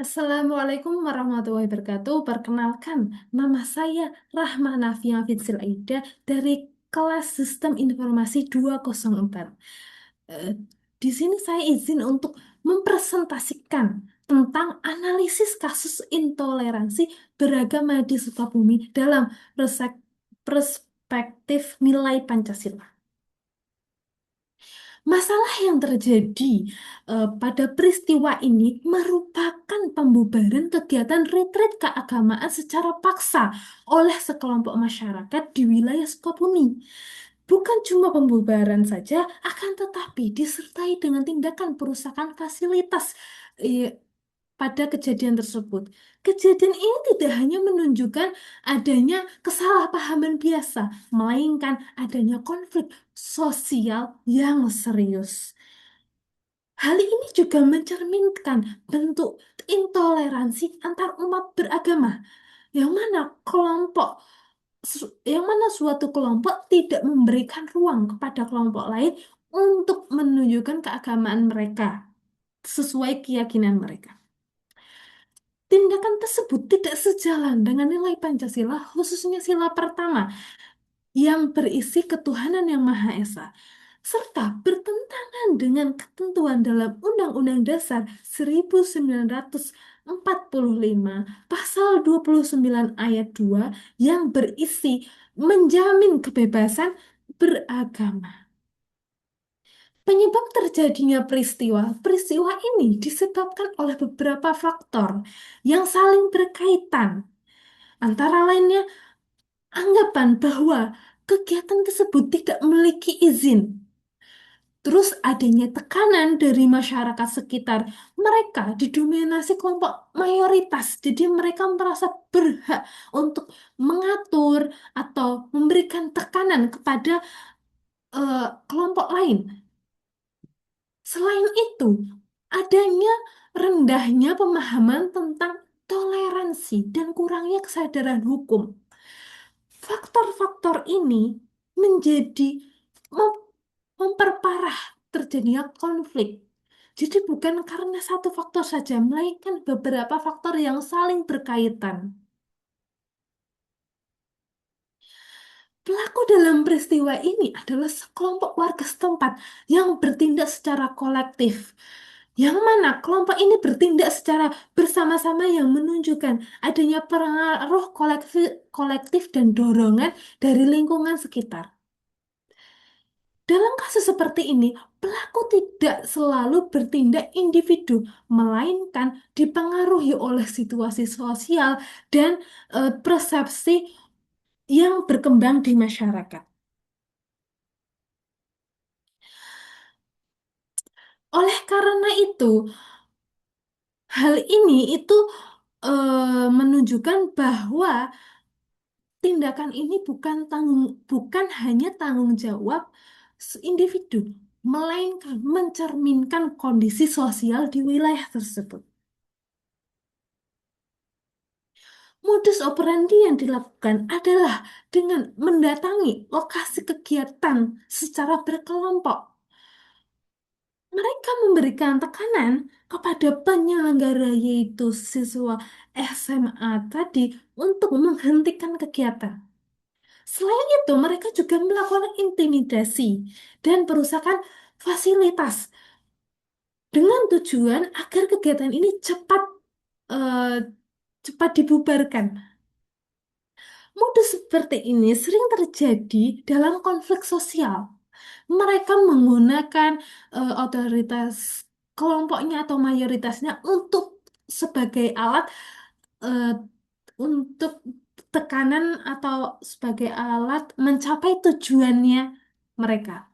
Assalamualaikum warahmatullahi wabarakatuh. Perkenalkan, nama saya Rahma Nafia Fitsil Aida dari kelas Sistem Informasi 204. Eh, di sini saya izin untuk mempresentasikan tentang analisis kasus intoleransi beragama di Sukabumi dalam perspektif nilai Pancasila. Masalah yang terjadi pada peristiwa ini merupakan pembubaran kegiatan retret keagamaan secara paksa oleh sekelompok masyarakat di wilayah Sukabumi. Bukan cuma pembubaran saja, akan tetapi disertai dengan tindakan perusakan fasilitas eh, pada kejadian tersebut. Kejadian ini tidak hanya menunjukkan adanya kesalahpahaman biasa, melainkan adanya konflik sosial yang serius. Hal ini juga mencerminkan bentuk intoleransi antar umat beragama, yang mana yang mana suatu kelompok tidak memberikan ruang kepada kelompok lain untuk menunjukkan keagamaan mereka sesuai keyakinan mereka. Tindakan tersebut tidak sejalan dengan nilai Pancasila, khususnya sila pertama yang berisi ketuhanan yang Maha Esa, serta bertentangan dengan ketentuan dalam Undang-Undang Dasar 1945 pasal 29 ayat 2 yang berisi menjamin kebebasan beragama. Penyebab terjadinya peristiwa ini disebabkan oleh beberapa faktor yang saling berkaitan. Antara lainnya, anggapan bahwa kegiatan tersebut tidak memiliki izin. Terus adanya tekanan dari masyarakat sekitar. Mereka didominasi kelompok mayoritas, jadi mereka merasa berhak untuk mengatur atau memberikan tekanan kepada kelompok lain. Selain itu, adanya rendahnya pemahaman tentang toleransi dan kurangnya kesadaran hukum. Faktor-faktor ini menjadi mem- memperparah terjadinya konflik. Jadi bukan karena satu faktor saja, melainkan beberapa faktor yang saling berkaitan. Pelaku dalam peristiwa ini adalah sekelompok warga setempat yang bertindak secara kolektif. Yang mana kelompok ini bertindak secara bersama-sama yang menunjukkan adanya pengaruh kolektif dan dorongan dari lingkungan sekitar. Dalam kasus seperti ini, pelaku tidak selalu bertindak individu, melainkan dipengaruhi oleh situasi sosial dan persepsi yang berkembang di masyarakat. Oleh karena itu, hal ini menunjukkan bahwa tindakan ini bukan hanya tanggung jawab individu, melainkan mencerminkan kondisi sosial di wilayah tersebut. Modus operandi yang dilakukan adalah dengan mendatangi lokasi kegiatan secara berkelompok. Mereka memberikan tekanan kepada penyelenggara yaitu siswa SMA tadi untuk menghentikan kegiatan. Selain itu, mereka juga melakukan intimidasi dan perusakan fasilitas dengan tujuan agar kegiatan ini eh, cepat dibubarkan. Modus seperti ini sering terjadi dalam konflik sosial. Mereka menggunakan otoritas kelompoknya atau mayoritasnya untuk sebagai alat eh, untuk tekanan atau sebagai alat mencapai tujuannya mereka.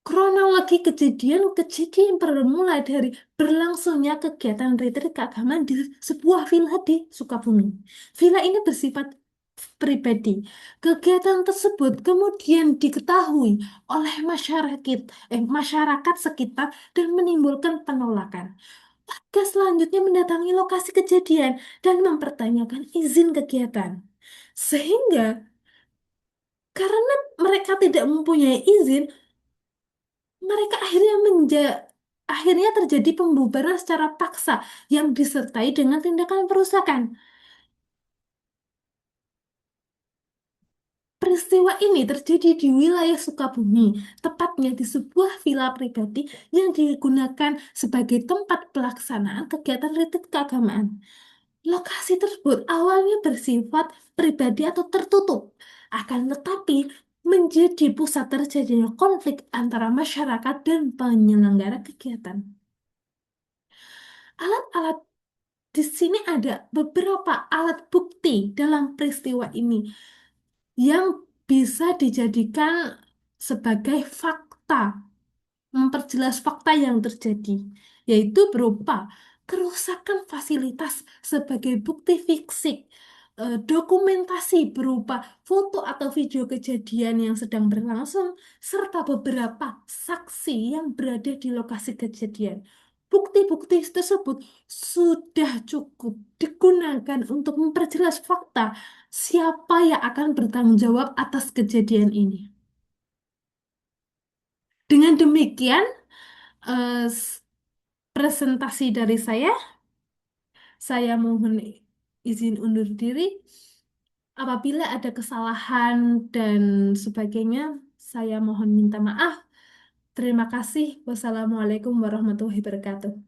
Kronologi kejadian bermula dari berlangsungnya kegiatan retreat keagamaan di sebuah villa di Sukabumi. Villa ini bersifat pribadi. Kegiatan tersebut kemudian diketahui oleh masyarakat sekitar dan menimbulkan penolakan. Warga selanjutnya mendatangi lokasi kejadian dan mempertanyakan izin kegiatan. Sehingga karena mereka tidak mempunyai izin, mereka akhirnya Akhirnya terjadi pembubaran secara paksa yang disertai dengan tindakan perusakan. Peristiwa ini terjadi di wilayah Sukabumi, tepatnya di sebuah villa pribadi yang digunakan sebagai tempat pelaksanaan kegiatan retreat keagamaan. Lokasi tersebut awalnya bersifat pribadi atau tertutup, akan tetapi menjadi pusat terjadinya konflik antara masyarakat dan penyelenggara kegiatan. Alat-alat di sini ada beberapa alat bukti dalam peristiwa ini yang bisa dijadikan sebagai fakta, memperjelas fakta yang terjadi, yaitu berupa kerusakan fasilitas sebagai bukti fisik, dokumentasi berupa foto atau video kejadian yang sedang berlangsung, serta beberapa saksi yang berada di lokasi kejadian. Bukti-bukti tersebut sudah cukup digunakan untuk memperjelas fakta siapa yang akan bertanggung jawab atas kejadian ini. Dengan demikian, eh, presentasi dari saya mohon izin undur diri. Apabila ada kesalahan dan sebagainya, saya mohon minta maaf. Terima kasih. Wassalamualaikum warahmatullahi wabarakatuh.